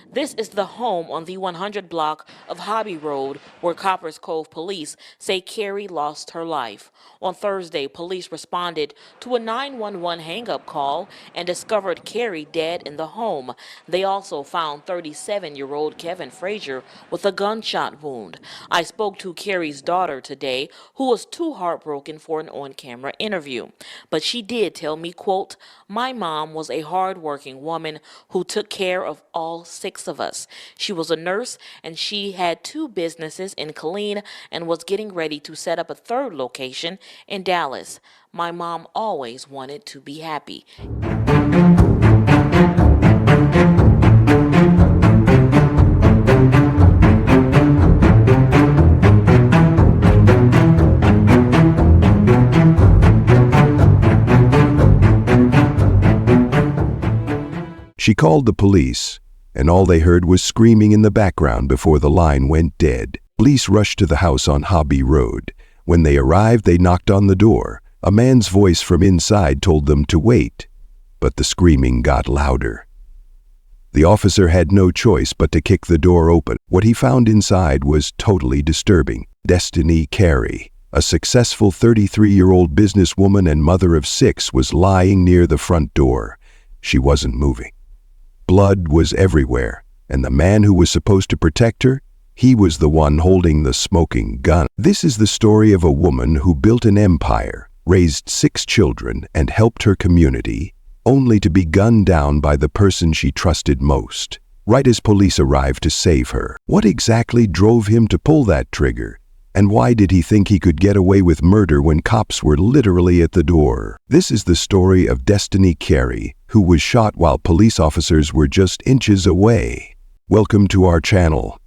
This is the home on the 100 block of Hobby Road where Coppers Cove police say Carrie lost her life. On Thursday, police responded to a 911 hang-up call and discovered Carrie dead in the home. They also found 37-year-old Kevin Frasier with a gunshot wound. I spoke to Carrie's daughter today, who was too heartbroken for an on-camera interview. But she did tell me, quote, "My mom was a hard-working woman who took care of all six of us. She was a nurse and she had two businesses in Killeen and was getting ready to set up a third location in Dallas. My mom always wanted to be happy." She called the police, and all they heard was screaming in the background before the line went dead. Police rushed to the house on Hobby Road. When they arrived, they knocked on the door. A man's voice from inside told them to wait, but the screaming got louder. The officer had no choice but to kick the door open. What he found inside was totally disturbing. Destiny Carey, a successful 33-year-old businesswoman and mother of 6, was lying near the front door. She wasn't moving. Blood was everywhere, and the man who was supposed to protect her, he was the one holding the smoking gun. This is the story of a woman who built an empire, raised 6 children, and helped her community, only to be gunned down by the person she trusted most, right as police arrived to save her. What exactly drove him to pull that trigger? And why did he think he could get away with murder when cops were literally at the door? This is the story of Destiny Carey, who was shot while police officers were just inches away. Welcome to our channel.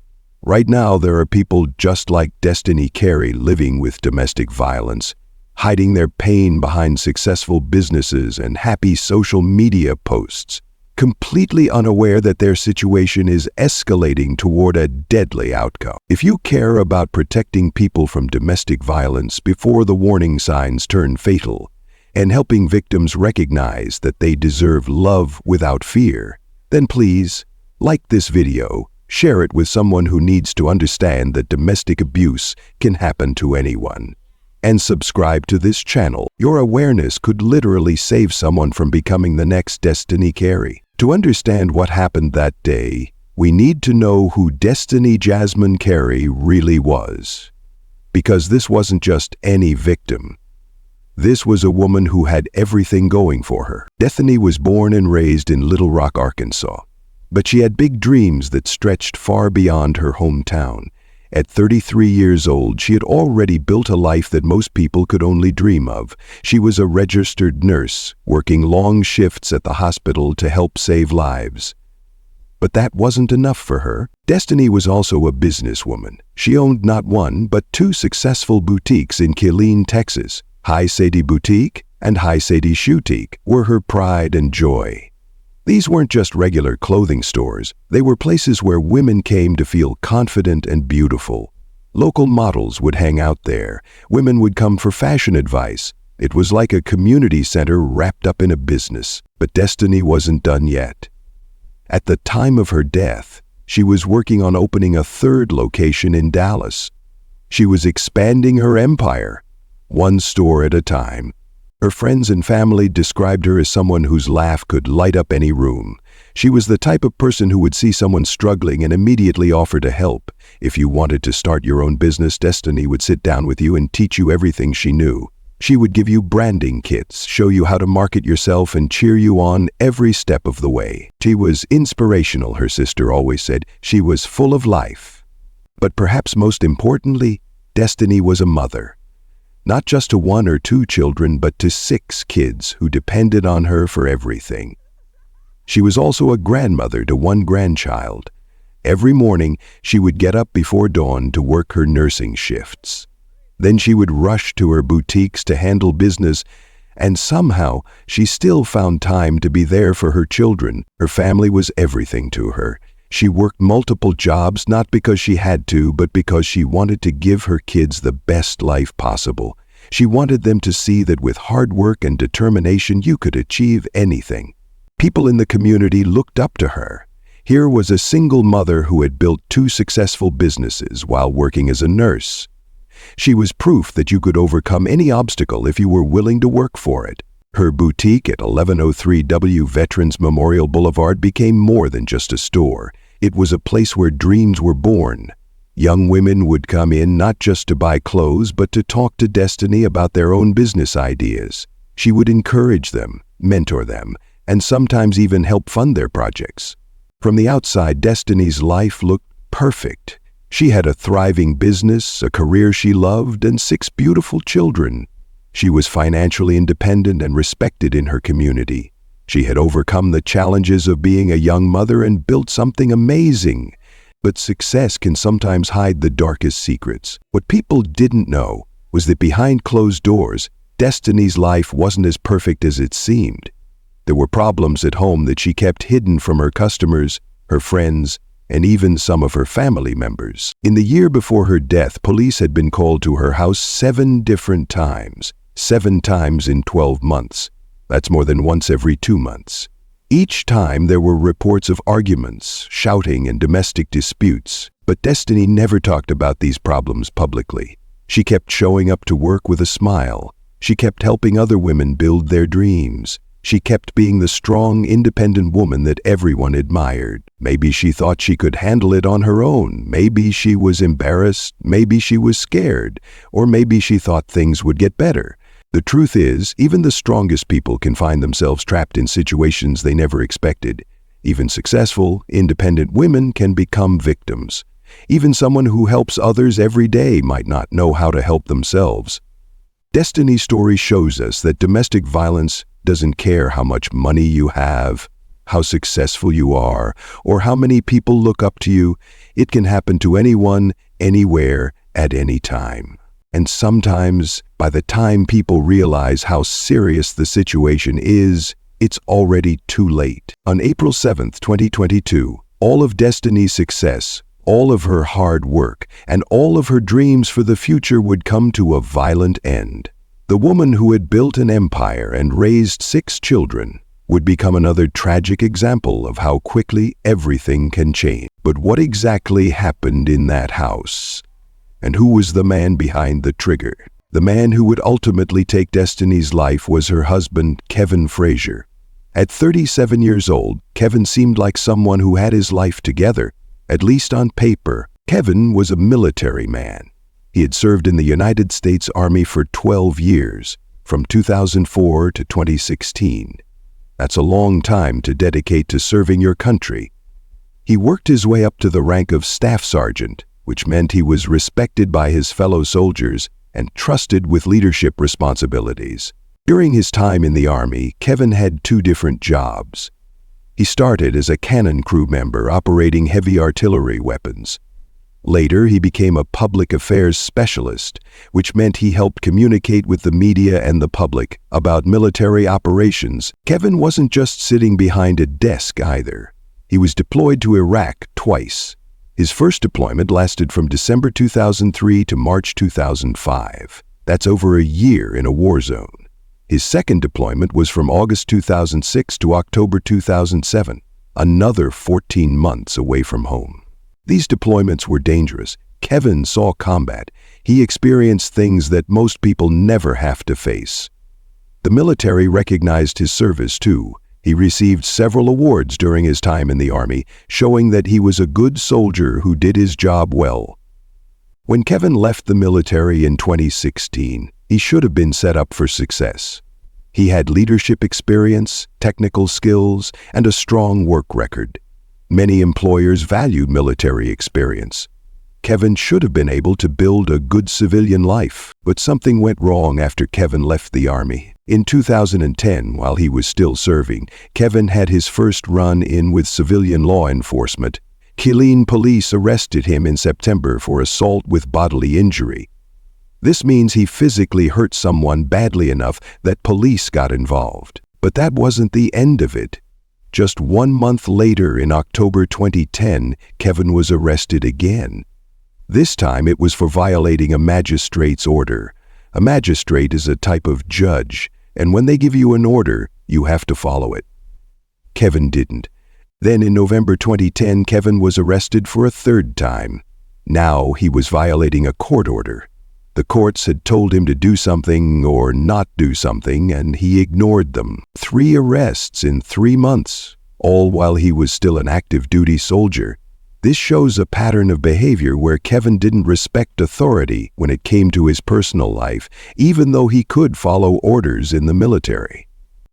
Right now, there are people just like Destiny Carey living with domestic violence, hiding their pain behind successful businesses and happy social media posts, completely unaware that their situation is escalating toward a deadly outcome. If you care about protecting people from domestic violence before the warning signs turn fatal, and helping victims recognize that they deserve love without fear, then please like this video, share it with someone who needs to understand that domestic abuse can happen to anyone, and subscribe to this channel. Your awareness could literally save someone from becoming the next Destiny Carey. To understand what happened that day, we need to know who Destiny Jasmine Carey really was. Because this wasn't just any victim. This was a woman who had everything going for her. Destiny was born and raised in Little Rock, Arkansas, but she had big dreams that stretched far beyond her hometown. At 33 years old, she had already built a life that most people could only dream of. She was a registered nurse, working long shifts at the hospital to help save lives. But that wasn't enough for her. Destiny was also a businesswoman. She owned not one, but 2 successful boutiques in Killeen, Texas. High Sadie Boutique and High Sadie Shoetique were her pride and joy. These weren't just regular clothing stores. They were places where women came to feel confident and beautiful. Local models would hang out there. Women would come for fashion advice. It was like a community center wrapped up in a business. But Destiny wasn't done yet. At the time of her death, she was working on opening a 3rd location in Dallas. She was expanding her empire, one store at a time. Her friends and family described her as someone whose laugh could light up any room. She was the type of person who would see someone struggling and immediately offer to help. If you wanted to start your own business, Destiny would sit down with you and teach you everything she knew. She would give you branding kits, show you how to market yourself, and cheer you on every step of the way. She was inspirational, her sister always said. She was full of life. But perhaps most importantly, Destiny was a mother. Not just to 1 or 2 children, but to 6 kids who depended on her for everything. She was also a grandmother to 1 grandchild. Every morning, she would get up before dawn to work her nursing shifts. Then she would rush to her boutiques to handle business, and somehow she still found time to be there for her children. Her family was everything to her. She worked multiple jobs not because she had to, but because she wanted to give her kids the best life possible. She wanted them to see that with hard work and determination you could achieve anything. People in the community looked up to her. Here was a single mother who had built 2 successful businesses while working as a nurse. She was proof that you could overcome any obstacle if you were willing to work for it. Her boutique at 1103 W Veterans Memorial Boulevard became more than just a store. It was a place where dreams were born. Young women would come in not just to buy clothes, but to talk to Destiny about their own business ideas. She would encourage them, mentor them, and sometimes even help fund their projects. From the outside, Destiny's life looked perfect. She had a thriving business, a career she loved, and 6 beautiful children. She was financially independent and respected in her community. She had overcome the challenges of being a young mother and built something amazing. But success can sometimes hide the darkest secrets. What people didn't know was that behind closed doors, Destiny's life wasn't as perfect as it seemed. There were problems at home that she kept hidden from her customers, her friends, and even some of her family members. In the year before her death, police had been called to her house 7 different times, 7 times in 12 months. That's more than once every 2 months. Each time there were reports of arguments, shouting, and domestic disputes. But Destiny never talked about these problems publicly. She kept showing up to work with a smile. She kept helping other women build their dreams. She kept being the strong, independent woman that everyone admired. Maybe she thought she could handle it on her own. Maybe she was embarrassed. Maybe she was scared. Or maybe she thought things would get better. The truth is, even the strongest people can find themselves trapped in situations they never expected. Even successful, independent women can become victims. Even someone who helps others every day might not know how to help themselves. Destiny's story shows us that domestic violence doesn't care how much money you have, how successful you are, or how many people look up to you. It can happen to anyone, anywhere, at any time. And sometimes, by the time people realize how serious the situation is, it's already too late. On April 7, 2022, all of Destiny's success, all of her hard work, and all of her dreams for the future would come to a violent end. The woman who had built an empire and raised 6 children would become another tragic example of how quickly everything can change. But what exactly happened in that house? And who was the man behind the trigger? The man who would ultimately take Destiny's life was her husband, Kevin Frasier. At 37 years old, Kevin seemed like someone who had his life together, at least on paper. Kevin was a military man. He had served in the United States Army for 12 years, from 2004 to 2016. That's a long time to dedicate to serving your country. He worked his way up to the rank of staff sergeant, which meant he was respected by his fellow soldiers and trusted with leadership responsibilities. During his time in the Army, Kevin had 2 different jobs. He started as a cannon crew member operating heavy artillery weapons. Later, he became a public affairs specialist, which meant he helped communicate with the media and the public about military operations. Kevin wasn't just sitting behind a desk either. He was deployed to Iraq twice. His first deployment lasted from December 2003 to March 2005. That's over a year in a war zone. His second deployment was from August 2006 to October 2007, another 14 months away from home. These deployments were dangerous. Kevin saw combat. He experienced things that most people never have to face. The military recognized his service too. He received several awards during his time in the Army, showing that he was a good soldier who did his job well. When Kevin left the military in 2016, he should have been set up for success. He had leadership experience, technical skills, and a strong work record. Many employers valued military experience. Kevin should have been able to build a good civilian life, but something went wrong after Kevin left the Army. In 2010, while he was still serving, Kevin had his first run-in with civilian law enforcement. Killeen police arrested him in September for assault with bodily injury. This means he physically hurt someone badly enough that police got involved. But that wasn't the end of it. Just 1 month later, in October 2010, Kevin was arrested again. This time it was for violating a magistrate's order. A magistrate is a type of judge, and when they give you an order, you have to follow it. Kevin didn't. Then in November 2010, Kevin was arrested for a third time. Now he was violating a court order. The courts had told him to do something or not do something, and he ignored them. 3 arrests in 3 months, all while he was still an active duty soldier. This shows a pattern of behavior where Kevin didn't respect authority when it came to his personal life, even though he could follow orders in the military.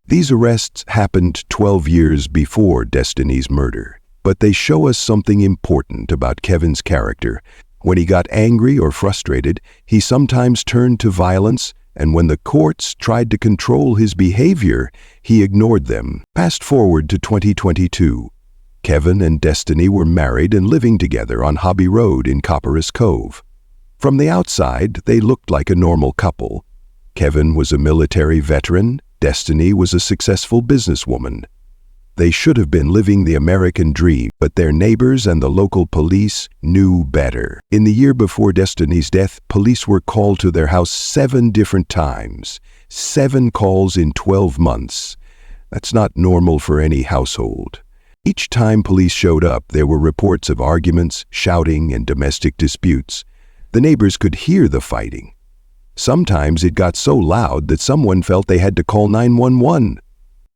These arrests happened 12 years before Destiny's murder, but they show us something important about Kevin's character. When he got angry or frustrated, he sometimes turned to violence, and when the courts tried to control his behavior, he ignored them. Fast forward to 2022. Kevin and Destiny were married and living together on Hobby Road in Copperas Cove. From the outside, they looked like a normal couple. Kevin was a military veteran, Destiny was a successful businesswoman. They should have been living the American dream, but their neighbors and the local police knew better. In the year before Destiny's death, police were called to their house 7 different times. 7 calls in 12 months. That's not normal for any household. Each time police showed up, there were reports of arguments, shouting, and domestic disputes. The neighbors could hear the fighting. Sometimes it got so loud that someone felt they had to call 911.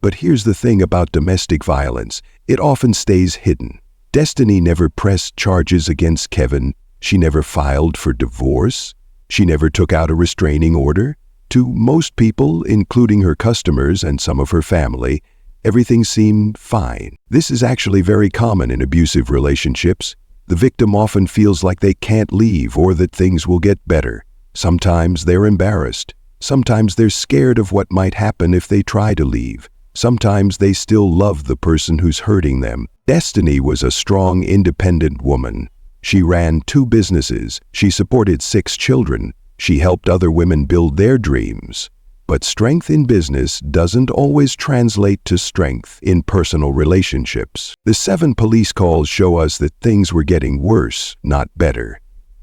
But here's the thing about domestic violence. It often stays hidden. Destiny never pressed charges against Kevin. She never filed for divorce. She never took out a restraining order. To most people, including her customers and some of her family, everything seemed fine. This is actually very common in abusive relationships. The victim often feels like they can't leave or that things will get better. Sometimes they're embarrassed. Sometimes they're scared of what might happen if they try to leave. Sometimes they still love the person who's hurting them. Destiny was a strong, independent woman. She ran 2 businesses. She supported 6 children. She helped other women build their dreams. But strength in business doesn't always translate to strength in personal relationships. The 7 police calls show us that things were getting worse, not better.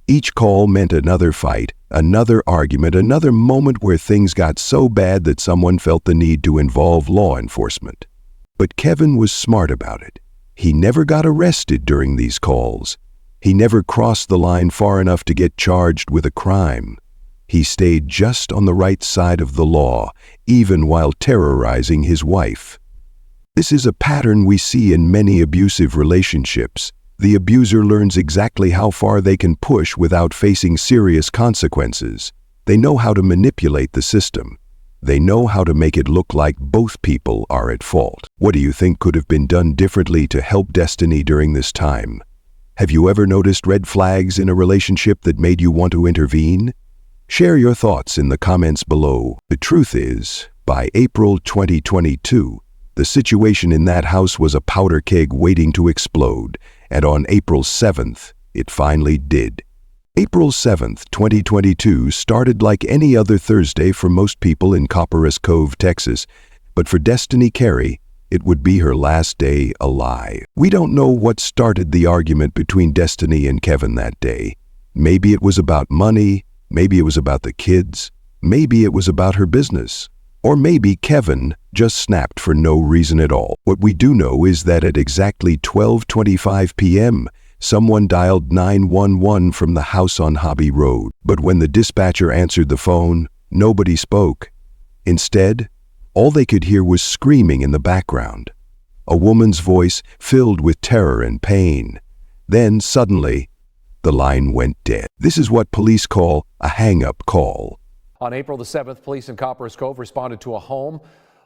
Each call meant another fight, another argument, another moment where things got so bad that someone felt the need to involve law enforcement. But Kevin was smart about it. He never got arrested during these calls. He never crossed the line far enough to get charged with a crime. He stayed just on the right side of the law, even while terrorizing his wife. This is a pattern we see in many abusive relationships. The abuser learns exactly how far they can push without facing serious consequences. They know how to manipulate the system. They know how to make it look like both people are at fault. What do you think could have been done differently to help Destiny during this time? Have you ever noticed red flags in a relationship that made you want to intervene? Share your thoughts in the comments below. The truth is, by April 2022, the situation in that house was a powder keg waiting to explode, and on April 7th, it finally did. April 7th, 2022 started like any other Thursday for most people in Copperas Cove, Texas, but for Destiny Carey, it would be her last day alive. We don't know what started the argument between Destiny and Kevin that day. Maybe it was about money, maybe it was about the kids, maybe it was about her business. Or maybe Kevin just snapped for no reason at all. What we do know is that at exactly 12:25 p.m., someone dialed 911 from the house on Hobby Road. But when the dispatcher answered the phone, nobody spoke. Instead, all they could hear was screaming in the background. A woman's voice filled with terror and pain. Then, suddenly, the line went dead. This is what police call a hang-up call. On April the 7th, police in Copperas Cove responded to a home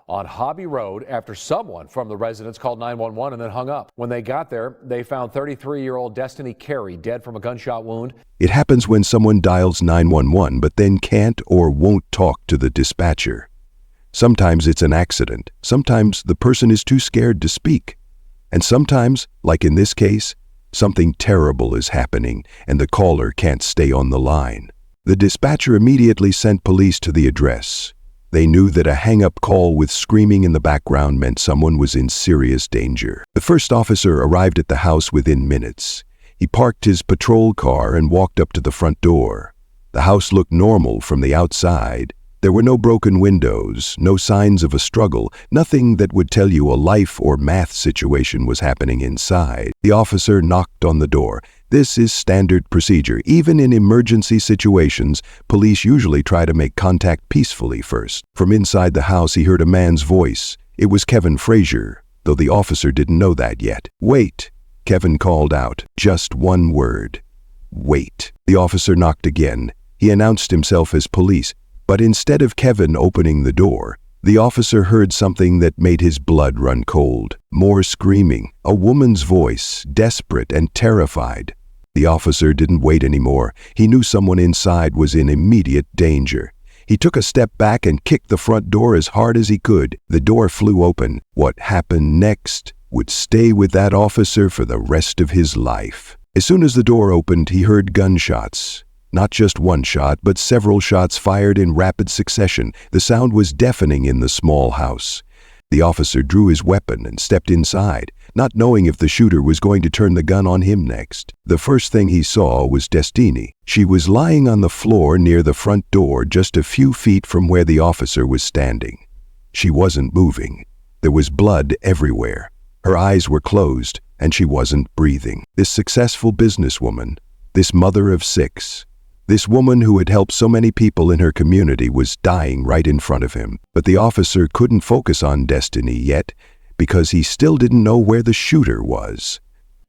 on Hobby Road after someone from the residence called 911 and then hung up. When they got there, they found 33-year-old Destiny Carey dead from a gunshot wound. It happens when someone dials 911 but then can't or won't talk to the dispatcher. Sometimes it's an accident. Sometimes the person is too scared to speak. And sometimes, like in this case, something terrible is happening and the caller can't stay on the line. The dispatcher immediately sent police to the address. They knew that a hang-up call with screaming in the background meant someone was in serious danger. The first officer arrived at the house within minutes. He parked his patrol car and walked up to the front door. The house looked normal from the outside. There were no broken windows, no signs of a struggle, nothing that would tell you a life or math situation was happening inside. The officer knocked on the door. This is standard procedure. Even in emergency situations, police usually try to make contact peacefully first. From inside the house, he heard a man's voice. It was Kevin Frasier, though the officer didn't know that yet. "Wait," Kevin called out. Just one word. Wait. The officer knocked again. He announced himself as police. But instead of Kevin opening the door, the officer heard something that made his blood run cold. More screaming, a woman's voice, desperate and terrified. The officer didn't wait anymore. He knew someone inside was in immediate danger. He took a step back and kicked the front door as hard as he could. The door flew open. What happened next would stay with that officer for the rest of his life. As soon as the door opened, he heard gunshots. Not just one shot, but several shots fired in rapid succession. The sound was deafening in the small house. The officer drew his weapon and stepped inside, not knowing if the shooter was going to turn the gun on him next. The first thing he saw was Destiny. She was lying on the floor near the front door, just a few feet from where the officer was standing. She wasn't moving. There was blood everywhere. Her eyes were closed, and she wasn't breathing. This successful businesswoman, this mother of 6, this woman who had helped so many people in her community was dying right in front of him. But the officer couldn't focus on Destiny yet because he still didn't know where the shooter was.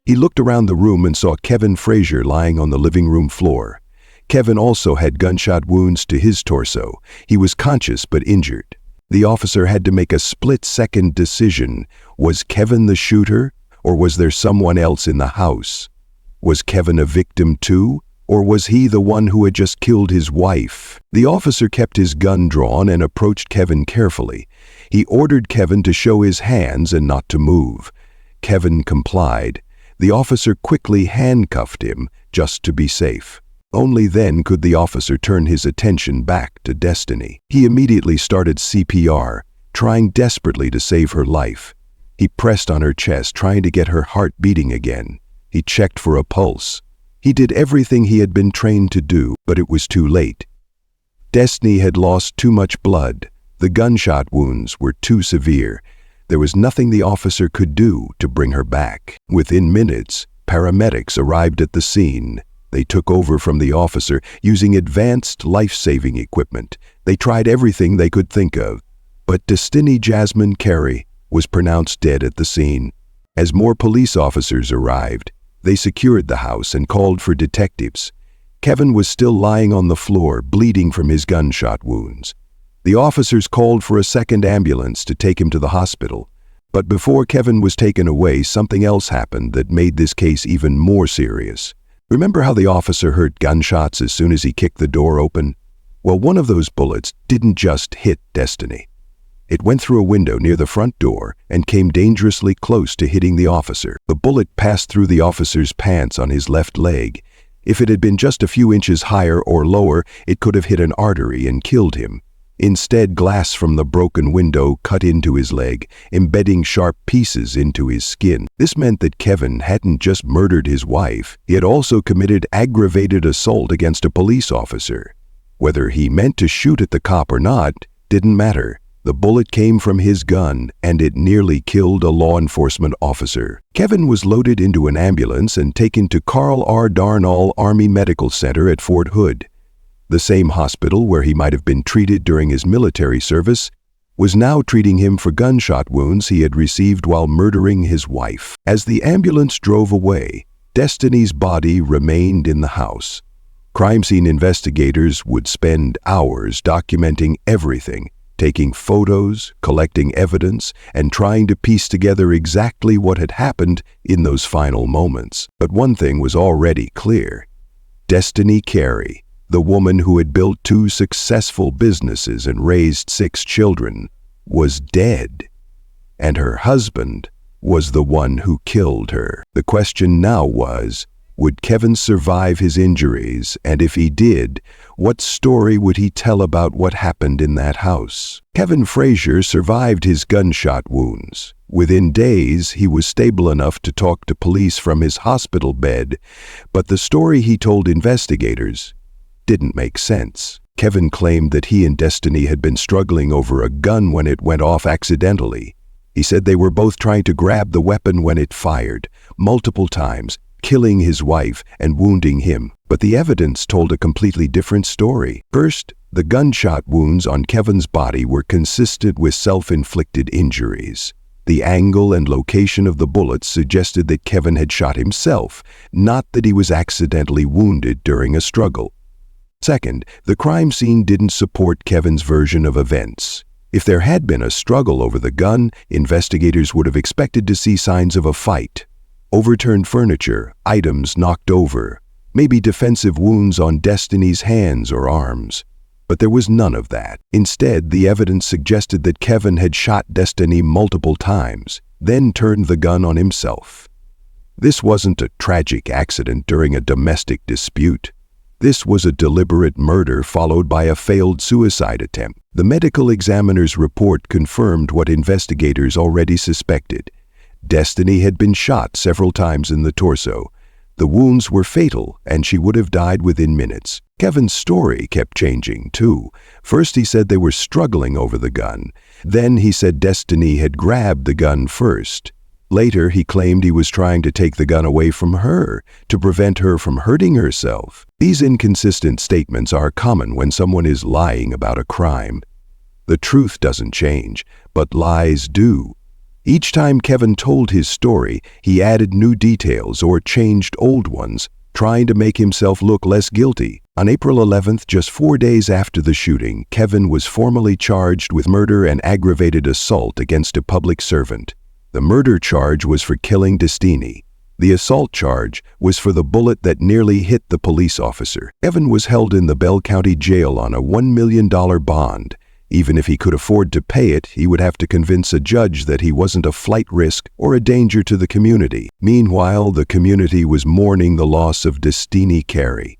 He looked around the room and saw Kevin Frasier lying on the living room floor. Kevin also had gunshot wounds to his torso. He was conscious but injured. The officer had to make a split-second decision. Was Kevin the shooter, or was there someone else in the house? Was Kevin a victim too? Or was he the one who had just killed his wife? The officer kept his gun drawn and approached Kevin carefully. He ordered Kevin to show his hands and not to move. Kevin complied. The officer quickly handcuffed him, just to be safe. Only then could the officer turn his attention back to Destiny. He immediately started CPR, trying desperately to save her life. He pressed on her chest, trying to get her heart beating again. He checked for a pulse. He did everything he had been trained to do, but it was too late. Destiny had lost too much blood. The gunshot wounds were too severe. There was nothing the officer could do to bring her back. Within minutes, paramedics arrived at the scene. They took over from the officer using advanced life-saving equipment. They tried everything they could think of. But Destiny Jasmine Carey was pronounced dead at the scene. As more police officers arrived, they secured the house and called for detectives. Kevin was still lying on the floor, bleeding from his gunshot wounds. The officers called for a second ambulance to take him to the hospital. But before Kevin was taken away, something else happened that made this case even more serious. Remember how the officer heard gunshots as soon as he kicked the door open? Well, one of those bullets didn't just hit Destiny. It went through a window near the front door and came dangerously close to hitting the officer. The bullet passed through the officer's pants on his left leg. If it had been just a few inches higher or lower, it could have hit an artery and killed him. Instead, glass from the broken window cut into his leg, embedding sharp pieces into his skin. This meant that Kevin hadn't just murdered his wife, he had also committed aggravated assault against a police officer. Whether he meant to shoot at the cop or not didn't matter. The bullet came from his gun, and it nearly killed a law enforcement officer. Kevin was loaded into an ambulance and taken to Carl R. Darnall Army Medical Center at Fort Hood. The same hospital where he might have been treated during his military service was now treating him for gunshot wounds he had received while murdering his wife. As the ambulance drove away, Destiny's body remained in the house. Crime scene investigators would spend hours documenting everything, taking photos, collecting evidence, and trying to piece together exactly what had happened in those final moments. But one thing was already clear. Destiny Carey, the woman who had built 2 successful businesses and raised 6 children, was dead. And her husband was the one who killed her. The question now was, would Kevin survive his injuries, and if he did, what story would he tell about what happened in that house? Kevin Frasier survived his gunshot wounds. Within days, he was stable enough to talk to police from his hospital bed, but the story he told investigators didn't make sense. Kevin claimed that he and Destiny had been struggling over a gun when it went off accidentally. He said they were both trying to grab the weapon when it fired, multiple times, killing his wife and wounding him. But the evidence told a completely different story. First, the gunshot wounds on Kevin's body were consistent with self-inflicted injuries. The angle and location of the bullets suggested that Kevin had shot himself, not that he was accidentally wounded during a struggle. Second, the crime scene didn't support Kevin's version of events. If there had been a struggle over the gun, investigators would have expected to see signs of a fight. Overturned furniture, items knocked over, maybe defensive wounds on Destiny's hands or arms. But there was none of that. Instead, the evidence suggested that Kevin had shot Destiny multiple times, then turned the gun on himself. This wasn't a tragic accident during a domestic dispute. This was a deliberate murder followed by a failed suicide attempt. The medical examiner's report confirmed what investigators already suspected. Destiny had been shot several times in the torso. The wounds were fatal, and she would have died within minutes. Kevin's story kept changing, too. First he said they were struggling over the gun. Then he said Destiny had grabbed the gun first. Later he claimed he was trying to take the gun away from her, to prevent her from hurting herself. These inconsistent statements are common when someone is lying about a crime. The truth doesn't change, but lies do. Each time Kevin told his story, he added new details or changed old ones, trying to make himself look less guilty. On April 11th, just 4 days after the shooting, Kevin was formally charged with murder and aggravated assault against a public servant. The murder charge was for killing Destiny. The assault charge was for the bullet that nearly hit the police officer. Kevin was held in the Bell County Jail on a $1 million bond. Even if he could afford to pay it, he would have to convince a judge that he wasn't a flight risk or a danger to the community. Meanwhile, the community was mourning the loss of Destiny Carey.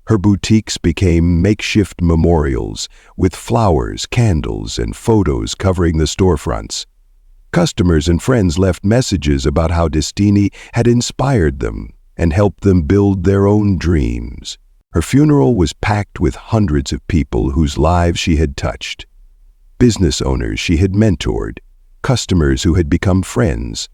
Her boutiques became makeshift memorials with flowers, candles, and photos covering the storefronts. Customers and friends left messages about how Destiny had inspired them and helped them build their own dreams. Her funeral was packed with hundreds of people whose lives she had touched. Business owners she had mentored, customers who had become friends,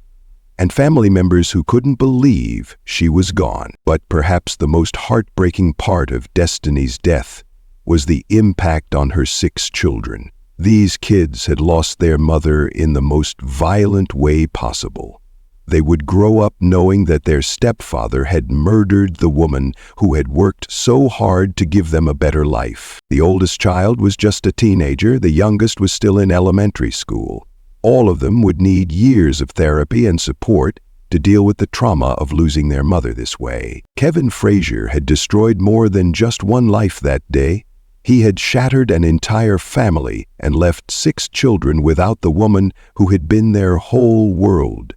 and family members who couldn't believe she was gone. But perhaps the most heartbreaking part of Destiny's death was the impact on her 6 children. These kids had lost their mother in the most violent way possible. They would grow up knowing that their stepfather had murdered the woman who had worked so hard to give them a better life. The oldest child was just a teenager, the youngest was still in elementary school. All of them would need years of therapy and support to deal with the trauma of losing their mother this way. Kevin Frasier had destroyed more than just one life that day. He had shattered an entire family and left 6 children without the woman who had been their whole world.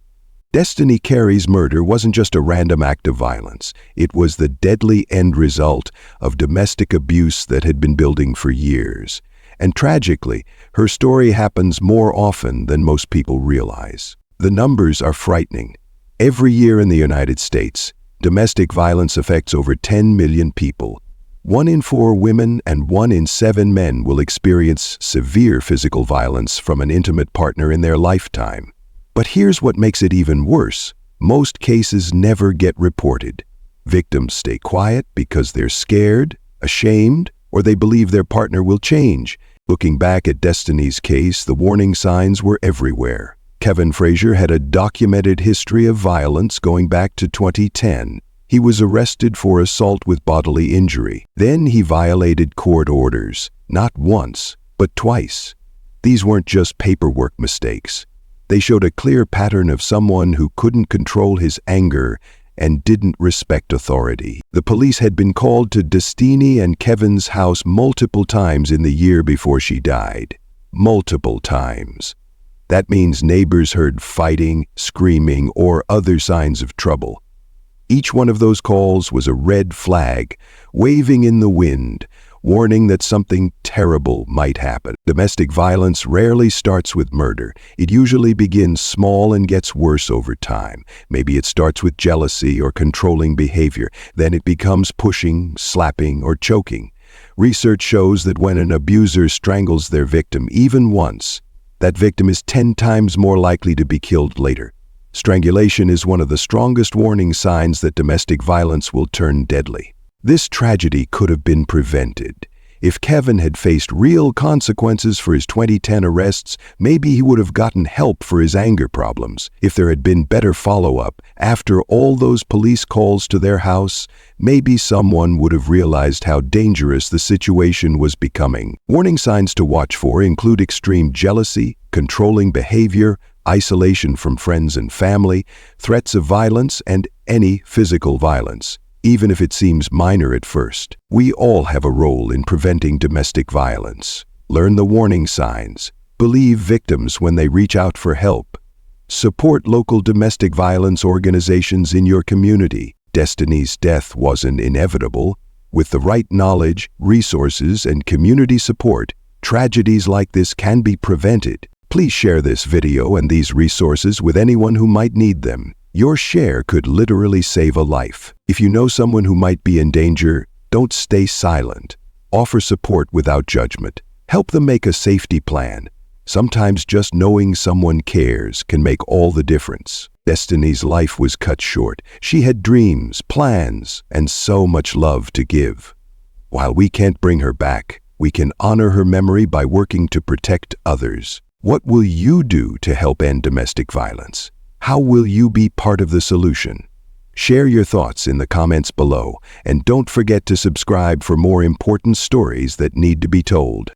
Destiny Carey's murder wasn't just a random act of violence. It was the deadly end result of domestic abuse that had been building for years. And tragically, her story happens more often than most people realize. The numbers are frightening. Every year in the United States, domestic violence affects over 10 million people. 1 in 4 women and 1 in 7 men will experience severe physical violence from an intimate partner in their lifetime. But here's what makes it even worse. Most cases never get reported. Victims stay quiet because they're scared, ashamed, or they believe their partner will change. Looking back at Destiny's case, the warning signs were everywhere. Kevin Frasier had a documented history of violence going back to 2010. He was arrested for assault with bodily injury. Then he violated court orders, not once, but twice. These weren't just paperwork mistakes. They showed a clear pattern of someone who couldn't control his anger and didn't respect authority. The police had been called to Destiny and Kevin's house multiple times in the year before she died. Multiple times. That means neighbors heard fighting, screaming, or other signs of trouble. Each one of those calls was a red flag, waving in the wind, warning that something terrible might happen. Domestic violence rarely starts with murder. It usually begins small and gets worse over time. Maybe it starts with jealousy or controlling behavior. Then it becomes pushing, slapping, or choking. Research shows that when an abuser strangles their victim even once, that victim is 10 times more likely to be killed later. Strangulation is one of the strongest warning signs that domestic violence will turn deadly. This tragedy could have been prevented. If Kevin had faced real consequences for his 2010 arrests, maybe he would have gotten help for his anger problems. If there had been better follow-up after all those police calls to their house, maybe someone would have realized how dangerous the situation was becoming. Warning signs to watch for include extreme jealousy, controlling behavior, isolation from friends and family, threats of violence, and any physical violence. Even if it seems minor at first, we all have a role in preventing domestic violence. Learn the warning signs. Believe victims when they reach out for help. Support local domestic violence organizations in your community. Destiny's death wasn't inevitable. With the right knowledge, resources, and community support, tragedies like this can be prevented. Please share this video and these resources with anyone who might need them. Your share could literally save a life. If you know someone who might be in danger, don't stay silent. Offer support without judgment. Help them make a safety plan. Sometimes just knowing someone cares can make all the difference. Destiny's life was cut short. She had dreams, plans, and so much love to give. While we can't bring her back, we can honor her memory by working to protect others. What will you do to help end domestic violence? How will you be part of the solution? Share your thoughts in the comments below, and don't forget to subscribe for more important stories that need to be told.